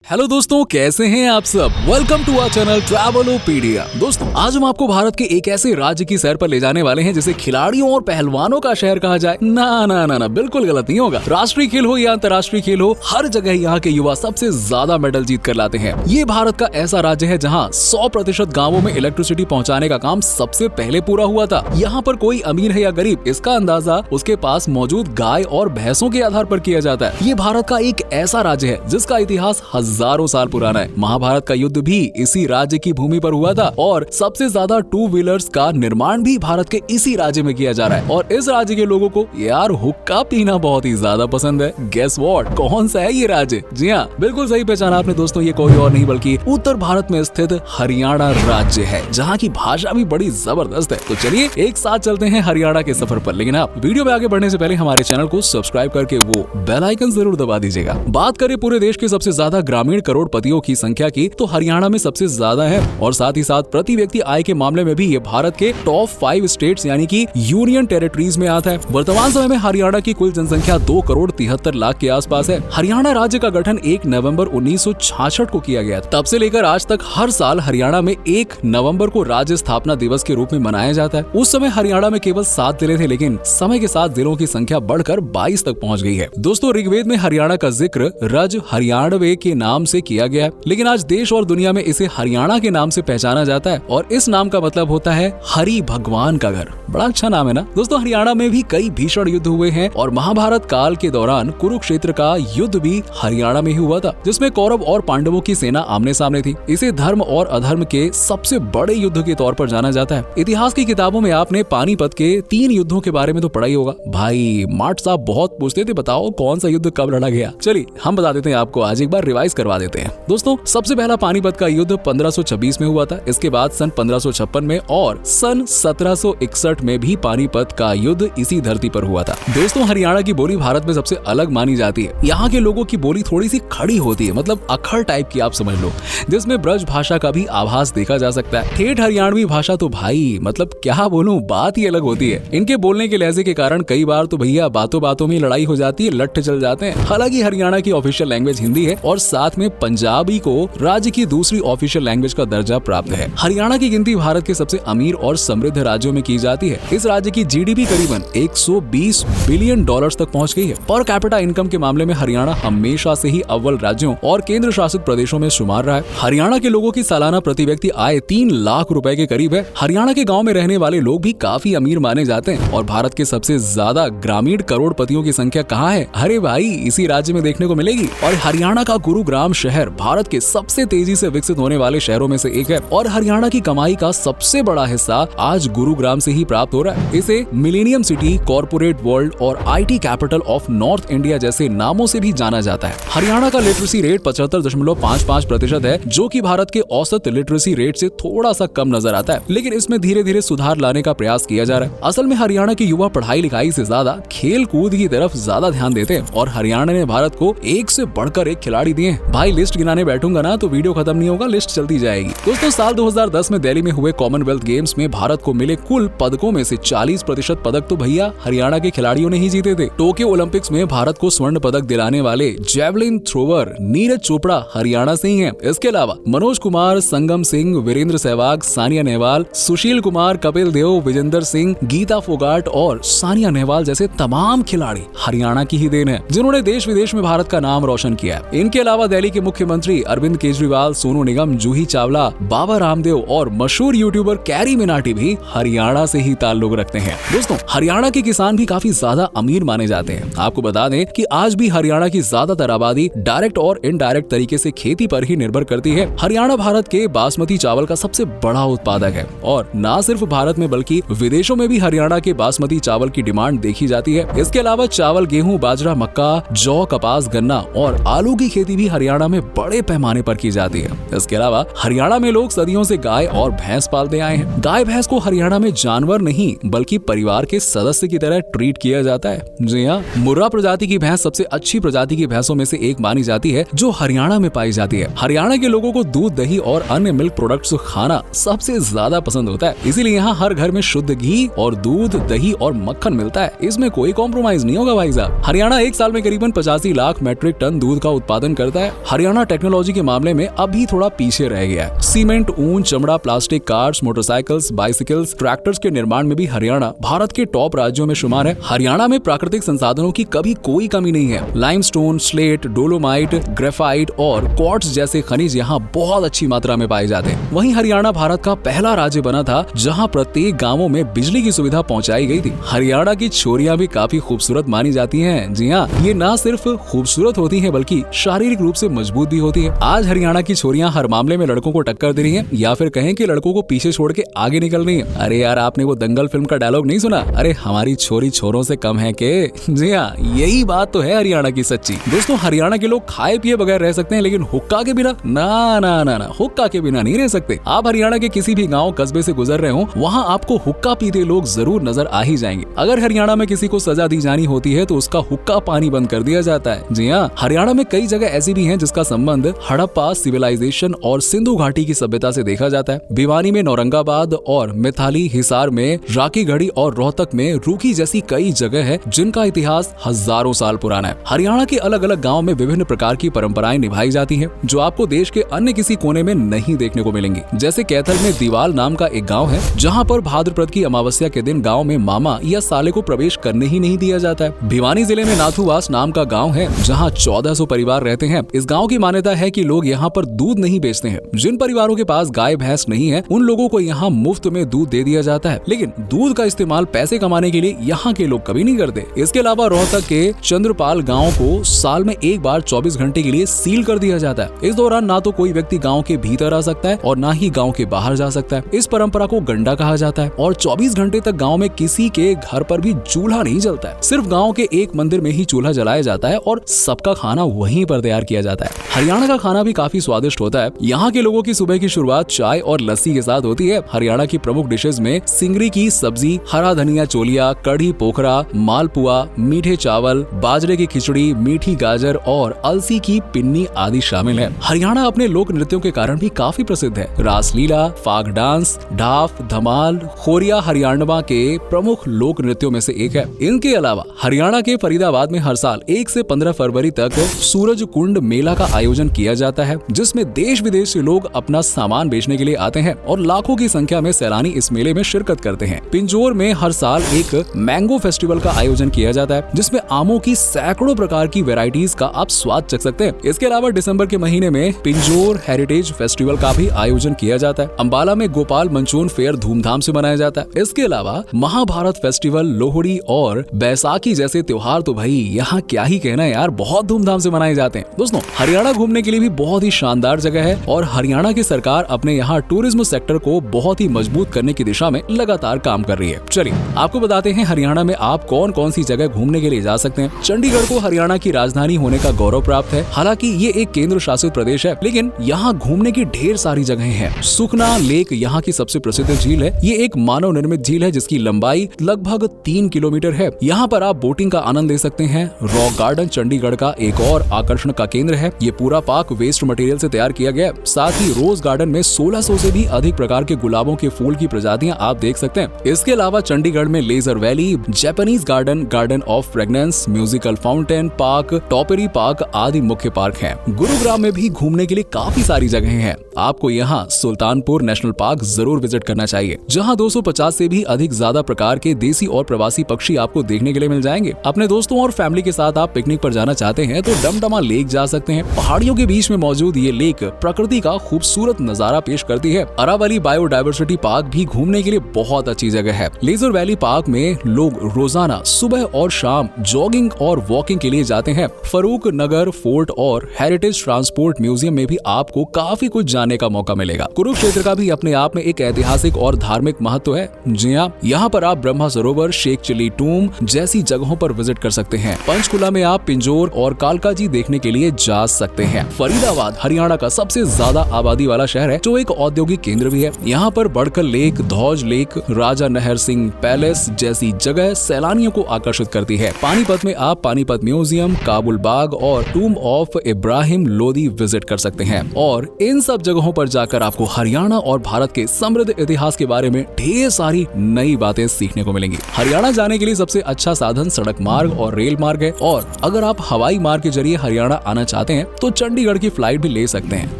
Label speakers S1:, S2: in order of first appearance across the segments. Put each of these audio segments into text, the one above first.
S1: Hello दोस्तों, कैसे हैं आप सब। Welcome to our channel Travelopedia. दोस्तों, आज हम आपको भारत के एक ऐसे राज्य की सैर पर ले जाने वाले हैं जिसे खिलाड़ियों और पहलवानों का शहर कहा जाए। ना, बिल्कुल गलत नहीं होगा। राष्ट्रीय खेल हो या अंतर्राष्ट्रीय खेल हो, हर जगह यहाँ के युवा सबसे ज्यादा मेडल जीत कर लाते हैं। ये भारत का ऐसा राज्य है जहाँ 100% गाँवों में इलेक्ट्रिसिटी पहुँचाने का काम सबसे पहले पूरा हुआ था। यहाँ पर कोई अमीर है या गरीब, इसका अंदाजा उसके पास मौजूद गाय और भैंसों के आधार पर किया जाता है। ये भारत का एक ऐसा राज्य है जिसका इतिहास हजारों साल पुराना है। महाभारत का युद्ध भी इसी राज्य की भूमि पर हुआ था और सबसे ज्यादा 2 व्हीलर्स का निर्माण भी भारत के इसी राज्य में किया जा रहा है। और इस राज्य के लोगों को यार हुक्का पीना बहुत ही ज्यादा पसंद है। गेस व्हाट, कौन सा है ये राज्य? जी हाँ, बिल्कुल सही पहचाना आपने दोस्तों, ये कोई और नहीं बल्कि उत्तर भारत में स्थित हरियाणा राज्य है, जहाँ की भाषा भी बड़ी जबरदस्त है। तो चलिए एक साथ चलते हैं हरियाणा के सफर पर। लेकिन आप वीडियो में आगे बढ़ने से पहले हमारे चैनल को सब्सक्राइब करके वो बेल आइकन जरूर दबा दीजिएगा। बात करें पूरे देश के सबसे ज्यादा ग्रामीण करोड़पतियों की संख्या की, तो हरियाणा में सबसे ज्यादा है। और साथ ही साथ प्रति व्यक्ति आय के मामले में भी ये भारत के टॉप 5 स्टेट्स यानी कि यूनियन टेरिटरीज में आता है। वर्तमान समय में हरियाणा की कुल जनसंख्या 2,73,00,000 के आसपास है। हरियाणा राज्य का गठन 1 नवंबर 1966 को किया गया। तब से लेकर आज तक हर साल हरियाणा में 1 नवंबर को राज्य स्थापना दिवस के रूप में मनाया जाता है। उस समय हरियाणा में केवल 7 जिले थे, लेकिन समय के साथ जिलों की संख्या बढ़कर 22 तक पहुँच गई है। दोस्तों, ऋग्वेद में हरियाणा का जिक्र रज हरियाणवे के नाम से किया गया है, लेकिन आज देश और दुनिया में इसे हरियाणा के नाम से पहचाना जाता है। और इस नाम का मतलब होता है हरि भगवान का घर। बड़ा अच्छा नाम है ना दोस्तों। हरियाणा में भी कई भीषण युद्ध हुए हैं और महाभारत काल के दौरान कुरुक्षेत्र का युद्ध भी हरियाणा में ही हुआ था, जिसमें कौरव और पांडवों की सेना आमने सामने थी। इसे धर्म और अधर्म के सबसे बड़े युद्ध के तौर पर जाना जाता है। इतिहास की किताबों में आपने पानीपत के 3 युद्धों के बारे में तो पढ़ा ही होगा। भाई मार्ट साहब बहुत पूछते थे, बताओ कौन सा युद्ध कब लड़ा गया। चलिए हम बता देते हैं आपको, आज एक बार रिवाइज करवा देते हैं। दोस्तों, सबसे पहला पानीपत का युद्ध 1526 में हुआ था। इसके बाद सन 1556 में और सन 1761 में भी पानीपत का युद्ध इसी धरती पर हुआ था। दोस्तों, हरियाणा की बोली भारत में सबसे अलग मानी जाती है। यहाँ के लोगों की बोली थोड़ी सी खड़ी होती है, मतलब अखड़ टाइप की आप समझ लो, जिसमें ब्रज भाषा का भी आभास देखा जा सकता है। ठेठ हरियाणवी भाषा तो भाई मतलब क्या बोलूं, बात ही अलग होती है। इनके बोलने के लहजे के कारण कई बार तो भैया बातों बातों में लड़ाई हो जाती है, लट्ठ चल जाते हैं। हालांकि हरियाणा की ऑफिशियल लैंग्वेज हिंदी है और साथ में पंजाबी को राज्य की दूसरी ऑफिशियल लैंग्वेज का दर्जा प्राप्त है। हरियाणा की गिनती भारत के सबसे अमीर और समृद्ध राज्यों में की जाती है। इस राज्य की जीडीपी करीबन 120 बिलियन डॉलर्स तक पहुंच गई है। पर कैपिटा इनकम के मामले में हरियाणा हमेशा से ही अव्वल राज्यों और केंद्र शासित प्रदेशों में शुमार रहा है। हरियाणा के लोगों की सालाना प्रति व्यक्ति आय 3 लाख रुपए के करीब है। हरियाणा के गाँव में रहने वाले लोग भी काफी अमीर माने जाते हैं। और भारत के सबसे ज्यादा ग्रामीण करोड़पतियों की संख्या कहाँ है? अरे भाई, इसी राज्य में देखने को मिलेगी। और हरियाणा का गुरुग्राम शहर भारत के सबसे तेजी से विकसित होने वाले शहरों में से एक है। और हरियाणा की कमाई का सबसे बड़ा हिस्सा आज गुरुग्राम से ही प्राप्त हो रहा है। इसे मिलेनियम सिटी, कॉर्पोरेट वर्ल्ड और IT capital of north India जैसे नामों से भी जाना जाता है। हरियाणा का लिटरेसी रेट 75.55% है, जो कि भारत के औसत लिटरेसी रेट से थोड़ा सा कम नजर आता है, लेकिन इसमें धीरे धीरे सुधार लाने का प्रयास किया जा रहा है। असल में हरियाणा के युवा पढ़ाई लिखाई से ज्यादा खेल कूद की तरफ ज्यादा ध्यान देते हैं और हरियाणा ने भारत को एक से बढ़कर एक खिलाड़ी दिए। भाई लिस्ट गिनाने बैठूंगा ना तो वीडियो खत्म नहीं होगा, लिस्ट चलती जाएगी। दोस्तों, साल 2010 में दिल्ली में हुए कॉमनवेल्थ गेम्स में भारत को मिले कुल पदकों में से 40% पदक तो भैया हरियाणा के खिलाड़ियों ने ही जीते थे। टोक्यो ओलंपिक्स में भारत को स्वर्ण पदक दिलाने वाले जेवलिन थ्रोवर नीरज चोपड़ा हरियाणा से ही हैं। इसके अलावा मनोज कुमार, संगम सिंह, वीरेंद्र सहवाग, सानिया नेहवाल, सुशील कुमार, कपिल देव, विजेंदर सिंह, गीता फोगाट और सानिया नेहवाल जैसे तमाम खिलाड़ी हरियाणा की ही देन है, जिन्होंने देश विदेश में भारत का नाम रोशन किया है। इनके अलावा दिल्ली के मुख्यमंत्री अरविंद केजरीवाल, सोनू निगम, जूही चावला, बाबा रामदेव और मशहूर यूट्यूबर कैरी मिनाटी भी हरियाणा से ही ताल्लुक रखते हैं। दोस्तों, हरियाणा के किसान भी काफी ज्यादा अमीर माने जाते हैं। आपको बता दें कि आज भी हरियाणा की ज्यादातर आबादी डायरेक्ट और इनडायरेक्ट तरीके से खेती पर ही निर्भर करती है। हरियाणा भारत के बासमती चावल का सबसे बड़ा उत्पादक है और न सिर्फ भारत में बल्कि विदेशों में भी हरियाणा के बासमती चावल की डिमांड देखी जाती है। इसके अलावा चावल, गेहूं, बाजरा, मक्का, जौ, कपास, गन्ना और आलू की खेती भी हरियाणा में बड़े पैमाने पर की जाती है। इसके अलावा हरियाणा में लोग सदियों से गाय और भैंस पालते आए हैं। गाय भैंस को हरियाणा में जानवर नहीं बल्कि परिवार के सदस्य की तरह ट्रीट किया जाता है। जी हाँ, मुर्रा प्रजाति की भैंस सबसे अच्छी प्रजाति की भैंसों में से एक मानी जाती है, जो हरियाणा में पाई जाती है। हरियाणा के लोगों को दूध, दही और अन्य मिल्क प्रोडक्ट्स खाना सबसे ज्यादा पसंद होता है, इसीलिए यहाँ हर घर में शुद्ध घी और दूध, दही और मक्खन मिलता है। इसमें कोई कॉम्प्रोमाइज नहीं होगा भाई साहब। हरियाणा एक साल में करीबन 85 लाख मैट्रिक टन दूध का उत्पादन करता है हरियाणा टेक्नोलॉजी के मामले में अभी थोड़ा पीछे रह गया है। सीमेंट, ऊन, चमड़ा, plastic, cars, motorcycles, bicycles, tractors के निर्माण में भी हरियाणा भारत के टॉप राज्यों में शुमार है। हरियाणा में प्राकृतिक संसाधनों की कभी कोई कमी नहीं है। लाइमस्टोन, स्लेट, डोलोमाइट, ग्रेफाइट और क्वार्ट्ज जैसे खनिज यहाँ बहुत अच्छी मात्रा में पाए जाते हैं। वहीं हरियाणा भारत का पहला राज्य बना था जहाँ प्रत्येक गाँवों में बिजली की सुविधा पहुँचाई गई थी। हरियाणा की छोरियां भी काफी खूबसूरत मानी जाती हैं। जी हाँ, ये न सिर्फ खूबसूरत होती हैं बल्कि शारीरिक रूप से मजबूत भी होती है। आज हरियाणा की छोरियां हर मामले में लड़कों को टक्कर दे रही हैं, या फिर कहें कि लड़कों को पीछे छोड़ के आगे निकल रही हैं। अरे यार, आपने वो दंगल फिल्म का डायलॉग नहीं सुना? अरे हमारी छोरी छोरों से कम है के? जी हाँ, यही बात तो है हरियाणा की सच्ची। दोस्तों, हरियाणा के लोग खाए पिए बगैर रह सकते हैं, लेकिन हुक्का के बिना ना ना ना ना हुक्का के बिना नहीं रह सकते। आप हरियाणा के किसी भी गाँव कस्बे से गुजर रहे हो, वहाँ आपको हुक्का पीते लोग जरूर नजर आ ही जाएंगे। अगर हरियाणा में किसी को सजा दी जानी होती है तो उसका हुक्का पानी बंद कर दिया जाता है। जी हाँ, हरियाणा में कई जगह ऐसी भी हैं जिसका संबंध हड़प्पा सिविलाइजेशन और सिंधु घाटी की सभ्यता से देखा जाता है। भिवानी में नौरंगाबाद और मिथाली, हिसार में राकीगढ़ी और रोहतक में रूखी जैसी कई जगह है जिनका इतिहास हजारों साल पुराना है। हरियाणा के अलग अलग गाँव में विभिन्न प्रकार की परंपराएं निभाई जाती है जो आपको देश के अन्य किसी कोने में नहीं देखने को मिलेंगी। जैसे कैथल में दीवाल नाम का एक गाँव है जहाँ पर भाद्रपद की अमावस्या के दिन गाँव में मामा या साले को प्रवेश करने ही नहीं दिया जाता है। भिवानी जिले में नाथुवास नाम का गांव है जहां 1400 परिवार रहते हैं। इस गांव की मान्यता है कि लोग यहां पर दूध नहीं बेचते हैं। जिन परिवारों के पास गाय भैंस नहीं है उन लोगों को यहां मुफ्त में दूध दे दिया जाता है, लेकिन दूध का इस्तेमाल पैसे कमाने के लिए यहाँ के लोग कभी नहीं करते। इसके अलावा रोहतक के चंद्रपाल गाँव को साल में एक बार 24 घंटे के लिए सील कर दिया जाता है। इस दौरान ना तो कोई व्यक्ति गाँव के भीतर आ सकता है और ना ही गाँव के बाहर जा सकता है। इस परंपरा को गंडा कहा जाता है और 24 घंटे तक गाँव में किसी के घर पर भी चूल्हा नहीं जलता है। सिर्फ गांव के एक मंदिर में ही चूल्हा जलाया जाता है और सबका खाना वहीं पर तैयार किया जाता है। हरियाणा का खाना भी काफी स्वादिष्ट होता है। यहाँ के लोगों की सुबह की शुरुआत चाय और लस्सी के साथ होती है। हरियाणा की प्रमुख डिशेज में सिंगरी की सब्जी, हरा धनिया चोलिया, कढ़ी पोखरा, मालपुआ, मीठे चावल, बाजरे की खिचड़ी, मीठी गाजर और अलसी की पिन्नी आदि शामिल है। हरियाणा अपने लोक नृत्यों के कारण भी काफी प्रसिद्ध है। रासलीला, फाग डांस, ढाफ, धमाल, खोरिया हरियाणा के प्रमुख लोक नृत्यों में से एक है। इनके अलावा हरियाणा के फरीदाबाद में हर साल 1 से 15 फरवरी तक सूरज कुंड मेला का आयोजन किया जाता है, जिसमें देश विदेश से लोग अपना सामान बेचने के लिए आते हैं और लाखों की संख्या में सैलानी इस मेले में शिरकत करते हैं। पिंजौर में हर साल एक मैंगो फेस्टिवल का आयोजन किया जाता है, जिसमें आमों की सैकड़ों प्रकार की वेराइटीज का आप स्वाद चख सकते हैं। इसके अलावा दिसंबर के महीने में पिंजौर हेरिटेज फेस्टिवल का भी आयोजन किया जाता है। अंबाला में गोपाल मंचून फेयर धूमधाम से मनाया जाता है। इसके अलावा महाभारत फेस्टिवल, लोहड़ी और बैसाखी जैसे त्योहार तो भाई यहाँ क्या ही कहना यार, बहुत धूमधाम से मनाए जाते हैं। दोस्तों, हरियाणा घूमने के लिए भी बहुत ही शानदार जगह है और हरियाणा की सरकार अपने यहाँ टूरिज्म सेक्टर को बहुत ही मजबूत करने की दिशा में लगातार काम कर रही है। चलिए आपको बताते हैं हरियाणा में आप कौन कौन सी जगह घूमने के लिए जा सकते हैं। चंडीगढ़ को हरियाणा की राजधानी होने का गौरव प्राप्त है। हालांकि ये एक केंद्र शासित प्रदेश है, लेकिन यहाँ घूमने की ढेर सारी जगहें हैं। सुखना लेक यहाँ की सबसे प्रसिद्ध झील है। ये एक मानव निर्मित झील है जिसकी लंबाई लगभग 3 किलोमीटर है। यहाँ पर आप बोटिंग का आनंद ले सकते हैं। रॉक गार्डन चंडीगढ़ का एक और आकर्षण का केंद्र है। ये पूरा पार्क वेस्ट मटेरियल से तैयार किया गया है। साथ ही रोज गार्डन में 1600 से भी अधिक प्रकार के गुलाबों के फूल की प्रजातियां आप देख सकते हैं। इसके अलावा चंडीगढ़ में leisure valley, Japanese garden, garden of fragrance, musical fountain park, topiary park आदि मुख्य पार्क हैं। गुरुग्राम में भी घूमने के लिए काफी सारी जगहें हैं। आपको यहाँ सुल्तानपुर नेशनल पार्क जरूर विजिट करना चाहिए, जहाँ 250 से भी अधिक ज्यादा प्रकार के देसी और प्रवासी पक्षी आपको देखने के लिए मिल जाएंगे। अपने दोस्तों और फैमिली के साथ आप पिकनिक पर जाना चाहते हैं तो डमडमा लेक जा सकते हैं। पहाड़ियों के बीच में मौजूद ये लेक प्रकृति का खूबसूरत नजारा पेश करती है। अरावली बायोडायवर्सिटी पार्क भी घूमने के लिए बहुत अच्छी जगह है। लेजर वैली पार्क में लोग रोजाना सुबह और शाम जॉगिंग और वॉकिंग के लिए जाते हैं। फरूक नगर फोर्ट और हेरिटेज ट्रांसपोर्ट म्यूजियम में भी आपको काफी कुछ जानने का मौका मिलेगा। कुरुक्षेत्र का भी अपने आप में एक ऐतिहासिक और धार्मिक महत्व है। जी हाँ, यहाँ पर आप ब्रह्मा सरोवर, शेख चिली टूम जैसी जगहों पर विजिट कर सकते हैं। पंचकुला में आप पिंजौर और कालका जी देखने के लिए जा सकते हैं। फरीदाबाद हरियाणा का सबसे ज्यादा आबादी वाला शहर है, जो एक औद्योगिक केंद्र भी है। यहाँ पर बड़कल लेक, धौज लेक, राजा नहर सिंह पैलेस जैसी जगह सैलानियों को आकर्षित करती है। पानीपत में आप पानीपत म्यूजियम, काबुल बाग और टूम ऑफ इब्राहिम लोदी विजिट कर सकते हैं। और इन सब जगहों पर जाकर आपको हरियाणा और भारत के समृद्ध इतिहास के बारे में ढेर सारी नई बातें सीखने को मिलेंगी। हरियाणा जाने के लिए सबसे अच्छा साधन सड़क मार्ग और रेल मार्ग है, और अगर आप हवाई मार्ग के जरिए हरियाणा आना चाहते चाहते हैं तो चंडीगढ़ की फ्लाइट भी ले सकते हैं।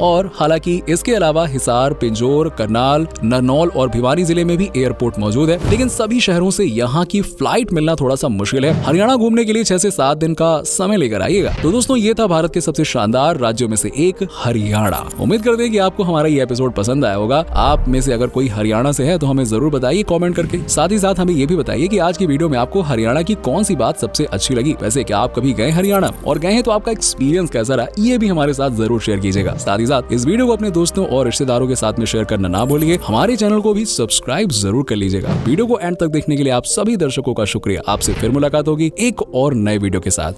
S1: और हालांकि इसके अलावा हिसार, पिंजौर, करनाल, नरनौल और भिवानी जिले में भी एयरपोर्ट मौजूद है, लेकिन सभी शहरों से यहाँ की फ्लाइट मिलना थोड़ा सा मुश्किल है। हरियाणा घूमने के लिए 6 से 7 दिन का समय लेकर आइएगा। तो दोस्तों ये था भारत के सबसे शानदार राज्यों में से एक हरियाणा। उम्मीद करते हैं कि आपको हमारा ये एपिसोड पसंद आया होगा। आप में से अगर कोई हरियाणा से है तो हमें जरूर बताइए कमेंट करके। साथ ही साथ हमें ये भी बताइए कि आज की वीडियो में आपको हरियाणा की कौन सी बात सबसे अच्छी लगी। वैसे क्या आप कभी गए हरियाणा, और गए हैं तो आपका एक्सपीरियंस कैसा रहा, ये भी हमारे साथ जरूर शेयर कीजिएगा। साथ ही साथ इस वीडियो को अपने दोस्तों और रिश्तेदारों के साथ में शेयर करना ना भूलिए। हमारे चैनल को भी सब्सक्राइब जरूर कर लीजिएगा। वीडियो को एंड तक देखने के लिए आप सभी दर्शकों का शुक्रिया। आपसे फिर मुलाकात होगी एक और नए वीडियो के साथ।